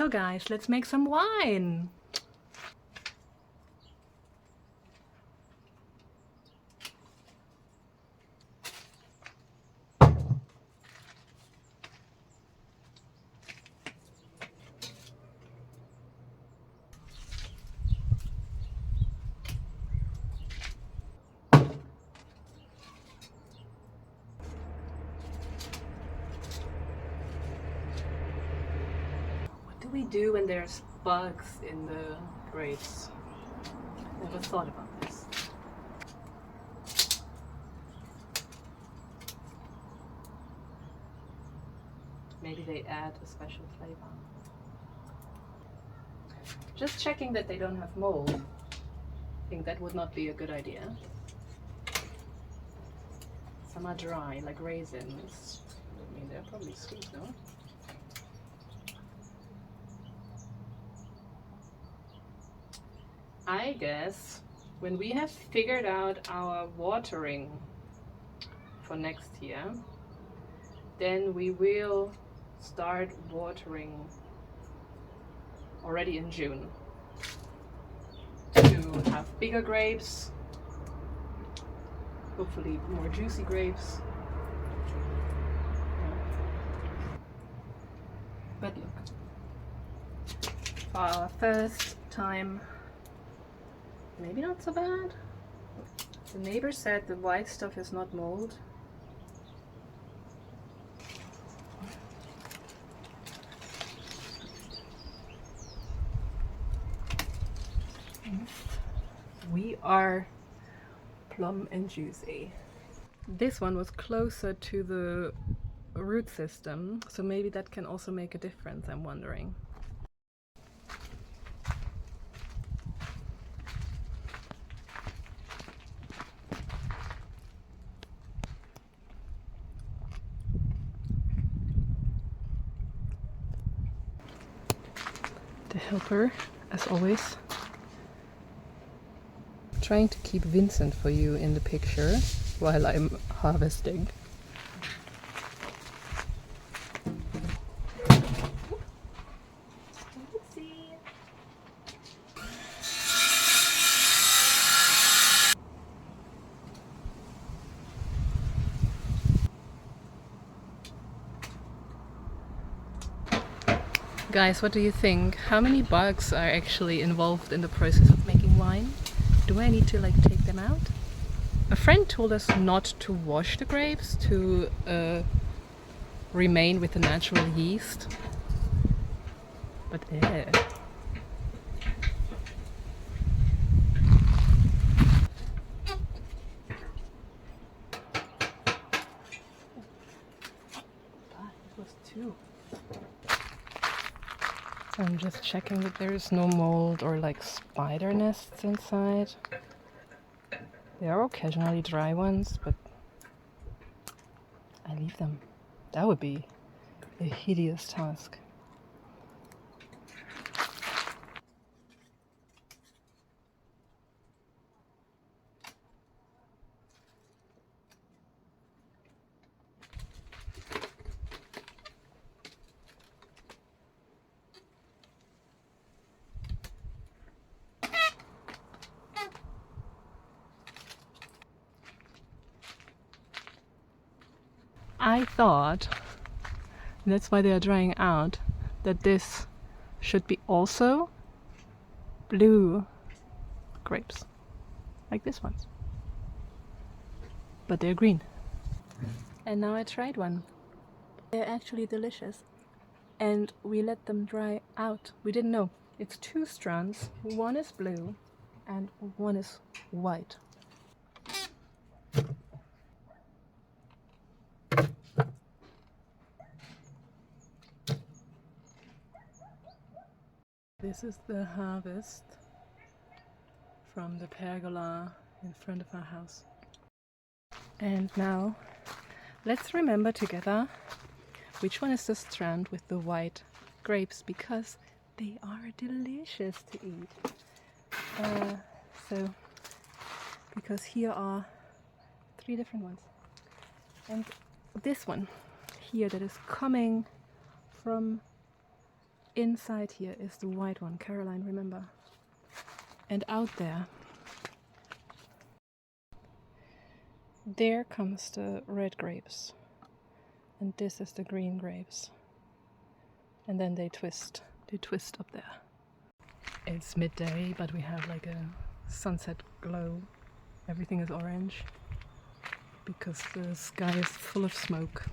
So guys, let's make some wine. What do we do when there's bugs in the grapes? Never thought about this. Maybe they add a special flavor. Just checking that they don't have mold. I think that would not be a good idea. Some are dry, like raisins. I mean, they're probably sweet, no? I guess when we have figured out our watering for next year, then we will start watering already in June to have bigger grapes, hopefully more juicy grapes. But look, for our first time, maybe not so bad. The neighbor said the white stuff is not mold. We are plump and juicy. This one was closer to the root system, so maybe that can also make a difference, I'm wondering. The helper, as always. Trying to keep Vincent for you in the picture while I'm harvesting. Guys, what do you think? How many bugs are actually involved in the process of making wine? Do I need to take them out? A friend told us not to wash the grapes, to remain with the natural yeast. But it was two. I'm just checking that there is no mold or spider nests inside. There are occasionally dry ones, but I leave them. That would be a hideous task. I thought, and that's why they are drying out, that this should be also blue grapes, like this one. But they're green. And now I tried one. They're actually delicious. And we let them dry out. We didn't know. It's two strands. One is blue and one is white. This is the harvest from the pergola in front of our house. And now let's remember together which one is the strand with the white grapes, because they are delicious to eat. Because here are 3 different ones. And this one here that is coming from inside here is the white one, Caroline, remember? And out there comes the red grapes. And this is the green grapes. And then they twist up there. It's midday, but we have like a sunset glow. Everything is orange because the sky is full of smoke.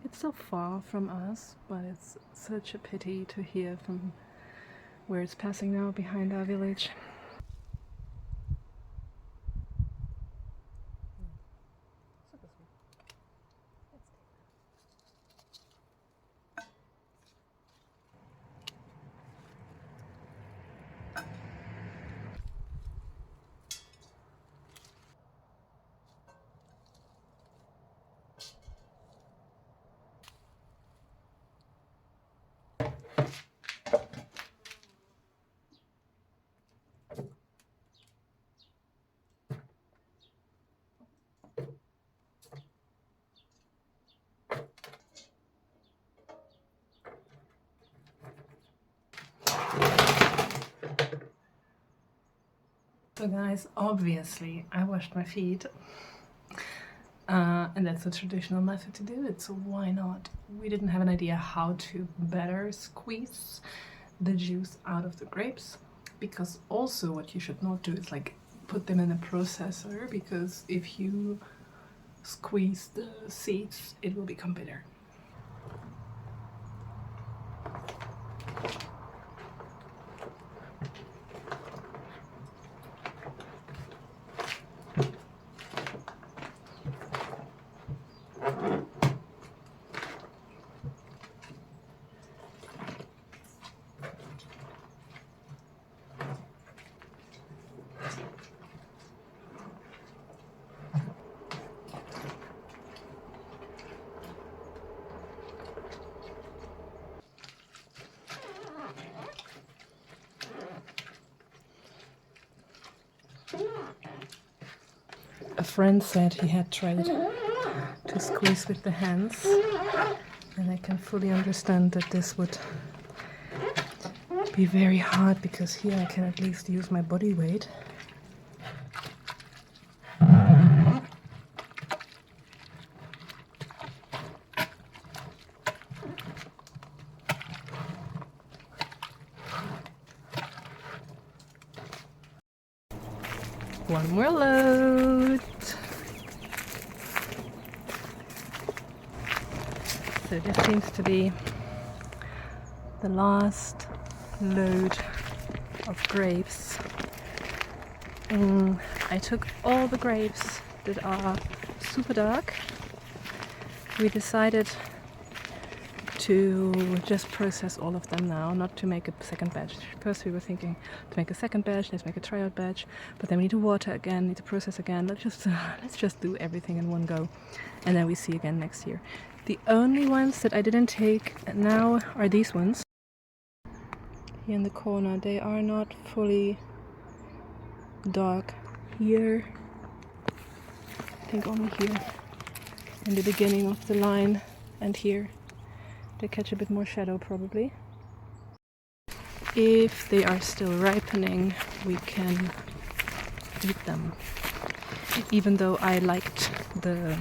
It's so far from us, but it's such a pity to hear from where it's passing now behind our village. So guys, obviously I washed my feet, and that's a traditional method to do it, so why not? We didn't have an idea how to better squeeze the juice out of the grapes, because also what you should not do is like put them in a processor, because if you squeeze the seeds it will become bitter. A friend said he had tried to squeeze with the hands, and I can fully understand that this would be very hard, because here I can at least use my body weight. One more load. So this seems to be the last load of grapes. I took all the grapes that are super dark. We decided to just process all of them now, not to make a second batch. First we were thinking to make a second batch, let's make a tryout batch, but then we need to water again, need to process again. Let's just do everything in one go, and then we see again next year. The only ones that I didn't take now are these ones. Here in the corner, they are not fully dark. Here, I think only here, in the beginning of the line, and here. They catch a bit more shadow probably. If they are still ripening, we can eat them. Even though I liked the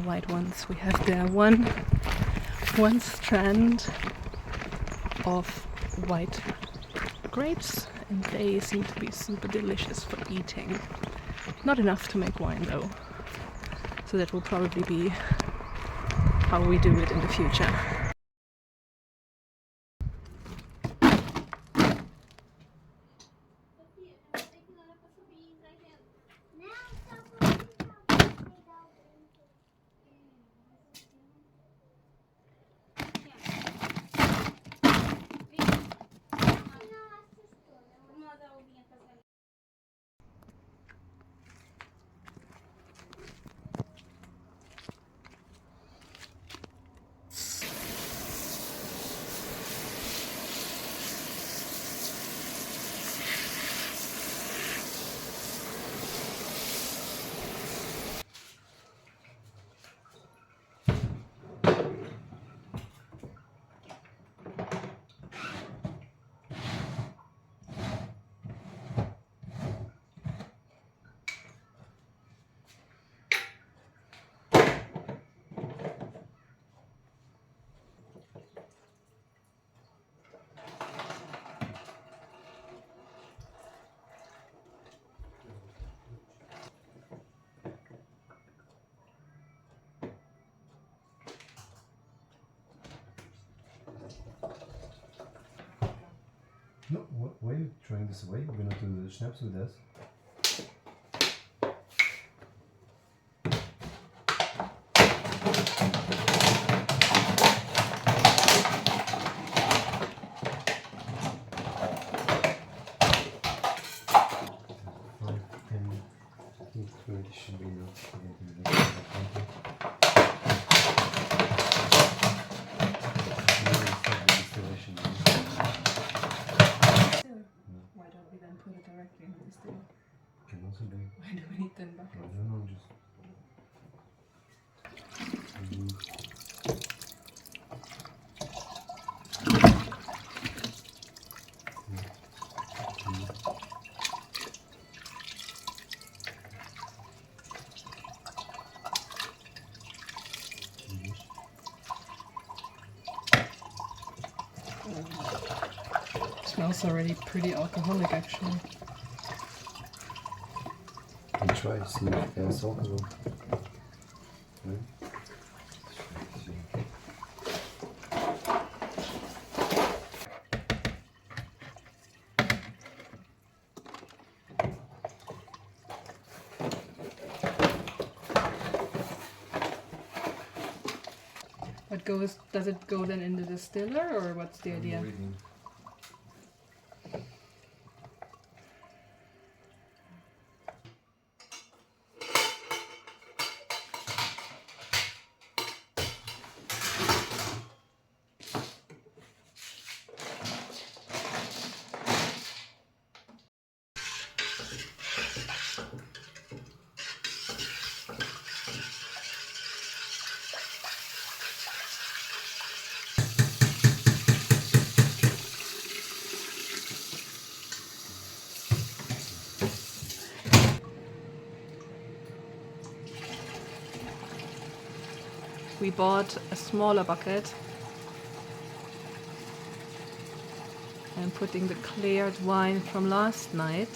white ones. We have there one strand of white grapes, and they seem to be super delicious for eating. Not enough to make wine though. So that will probably be how we do it in the future. No, why are you throwing this away? We're gonna do the schnapps with us. It should be enough. Why don't we then put it directly into the still? Can also be. Why do we need 10 buckets? I don't know, just. Smells already pretty alcoholic, actually. And try see if it has alcohol. Right? What does it go then in the distiller, or what's the idea? We bought a smaller bucket and putting the cleared wine from last night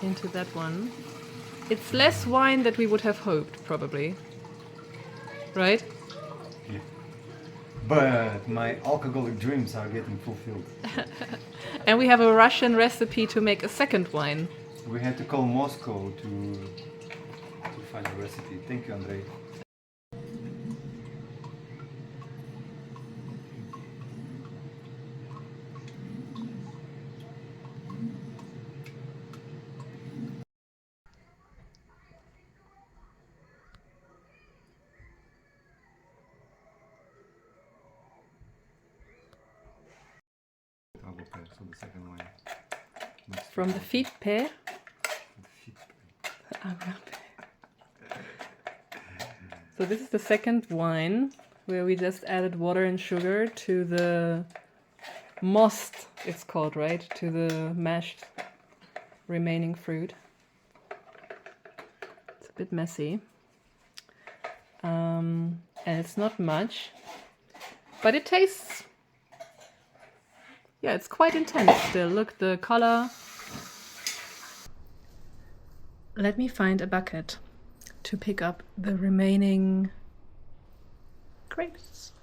into that one. It's less wine than we would have hoped, probably. Right? Yeah. But my alcoholic dreams are getting fulfilled. And we have a Russian recipe to make a second wine. We had to call Moscow to find a recipe. Thank you, Andrei. So the second one. From the feed pair. So this is the second wine where we just added water and sugar to the most, it's called, right? To the mashed remaining fruit. It's a bit messy. And it's not much, but it tastes, yeah, it's quite intense still. Look, the color. Let me find a bucket to pick up the remaining grapes.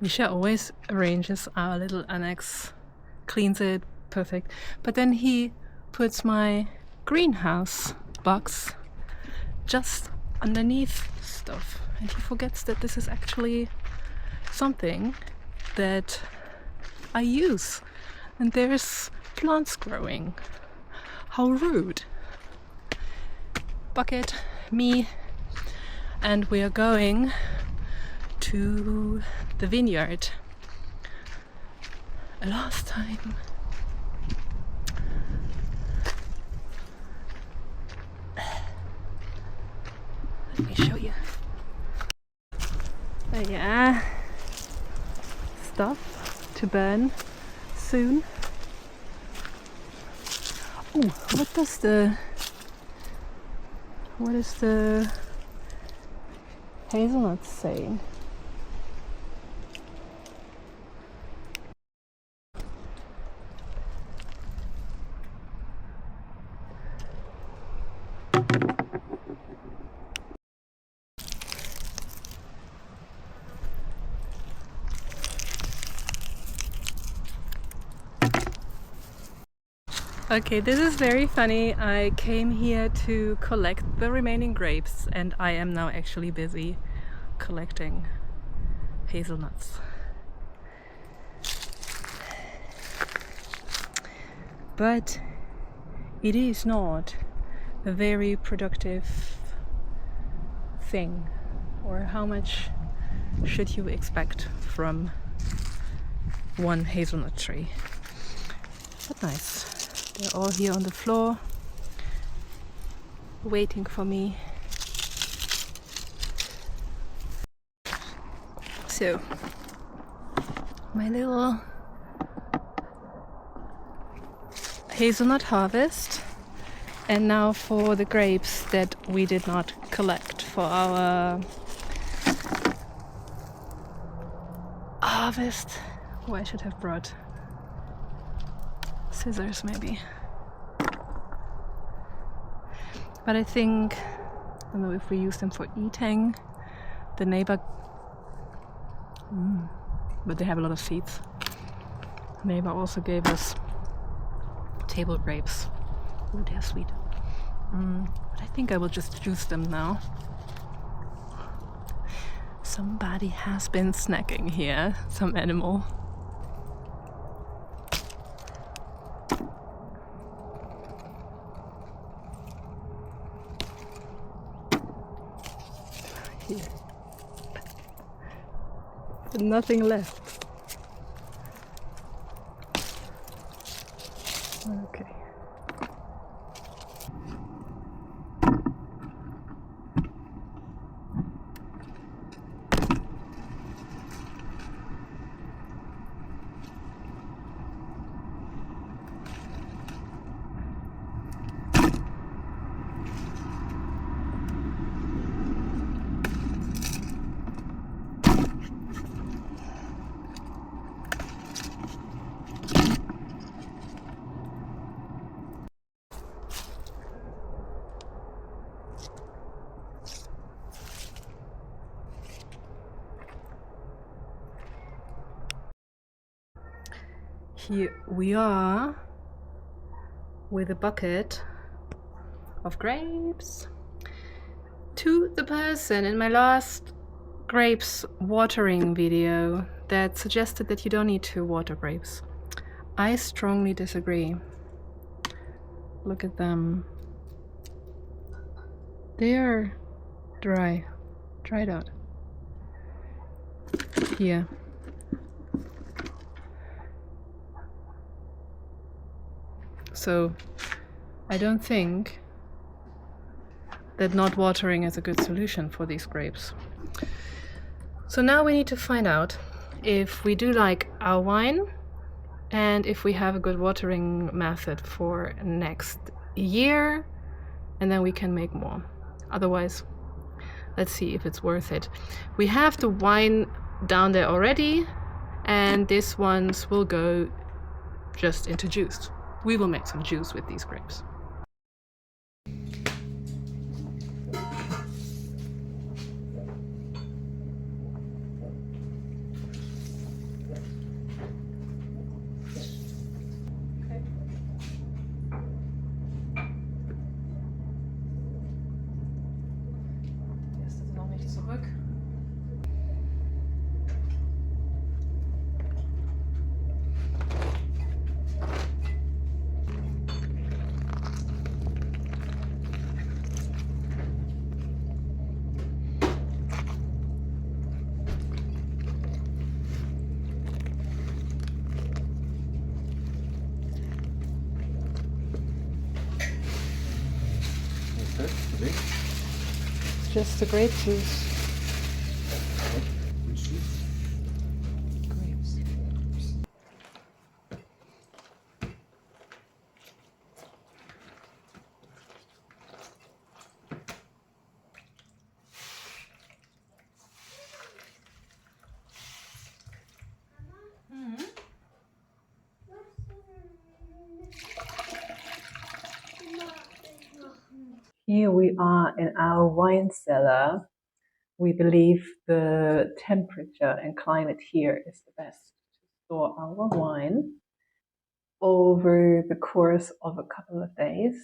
Misha always arranges our little annex, cleans it, perfect. But then he puts my greenhouse box just underneath stuff. And he forgets that this is actually something that I use. And there's plants growing. How rude. Bucket, me, and we are going to the vineyard. Last time. Let me show you. Yeah. Stuff to burn soon. Oh, what is the hazelnuts saying? Okay, this is very funny. I came here to collect the remaining grapes and I am now actually busy collecting hazelnuts. But it is not a very productive thing. Or how much should you expect from one hazelnut tree? But nice. They're all here on the floor, waiting for me. So, my little hazelnut harvest. And now for the grapes that we did not collect for our harvest. Oh, I should have brought scissors maybe. But I think, I don't know if we use them for eating. The neighbor, but they have a lot of seeds. The neighbor also gave us table grapes. Oh, they're sweet. But I think I will just juice them now. Somebody has been snacking here, some animal. Here. Nothing left. Okay. Here we are with a bucket of grapes. To the person in my last grapes watering video that suggested that you don't need to water grapes, I strongly disagree. Look at them. They are dried out. Here. So I don't think that not watering is a good solution for these grapes. So now we need to find out if we do like our wine and if we have a good watering method for next year, and then we can make more. Otherwise, let's see if it's worth it. We have the wine down there already, and these ones will go just into juice. We will make some juice with these grapes. Just the grape juice. Which juice? Grapes. Here we are in our wine cellar. We believe the temperature and climate here is the best to store our wine over the course of a couple of days.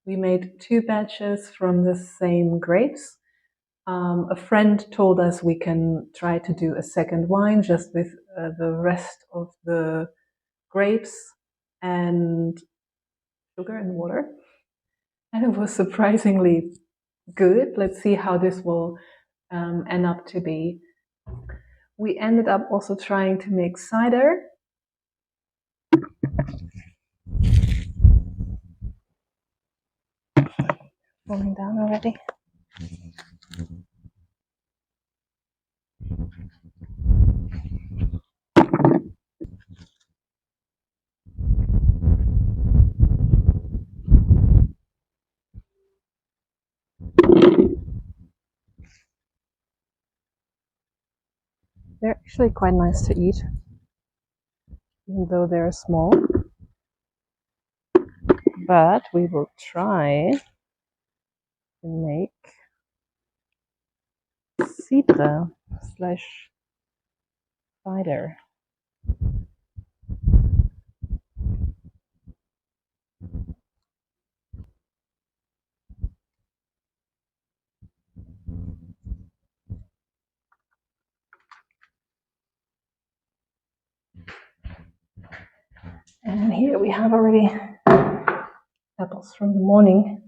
We made 2 batches from the same grapes. A friend told us we can try to do a second wine just with the rest of the grapes and sugar and water. And it was surprisingly good. Let's see how this will end up to be. We ended up also trying to make cider. Falling down already. They're actually quite nice to eat, even though they're small. But we will try to make cider / cider. And here we have already apples from the morning.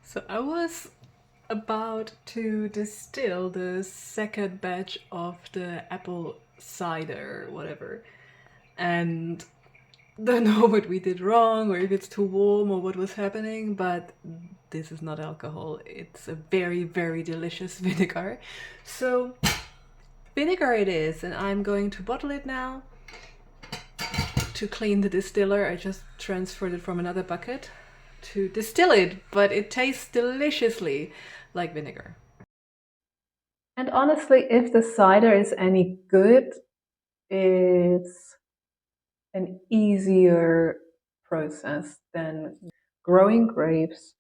So I was about to distill the second batch of the apple cider, whatever, and don't know what we did wrong or if it's too warm or what was happening, but this is not alcohol. It's a very, very delicious vinegar. So vinegar it is, and I'm going to bottle it now. To clean the distiller, I just transferred it from another bucket to distill it, but it tastes deliciously like vinegar. And honestly, if the cider is any good, it's an easier process than growing grapes.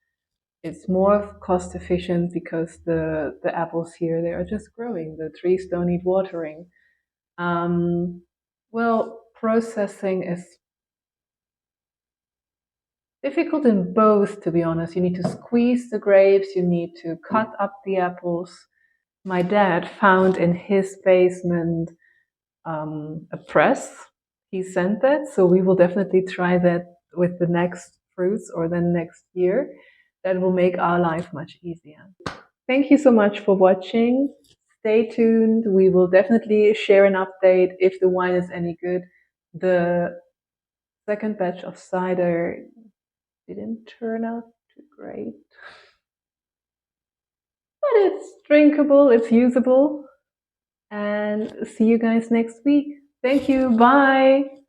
It's more cost efficient because the apples here, they are just growing. The trees don't need watering. Well, processing is difficult in both, to be honest. You need to squeeze the grapes, you need to cut up the apples. My dad found in his basement a press. He sent that, so we will definitely try that with the next fruits or then next year. That will make our life much easier. Thank you so much for watching. Stay tuned. We will definitely share an update if the wine is any good. The second batch of cider didn't turn out too great, but it's drinkable, it's usable. and see you guys next week. Thank you. Bye.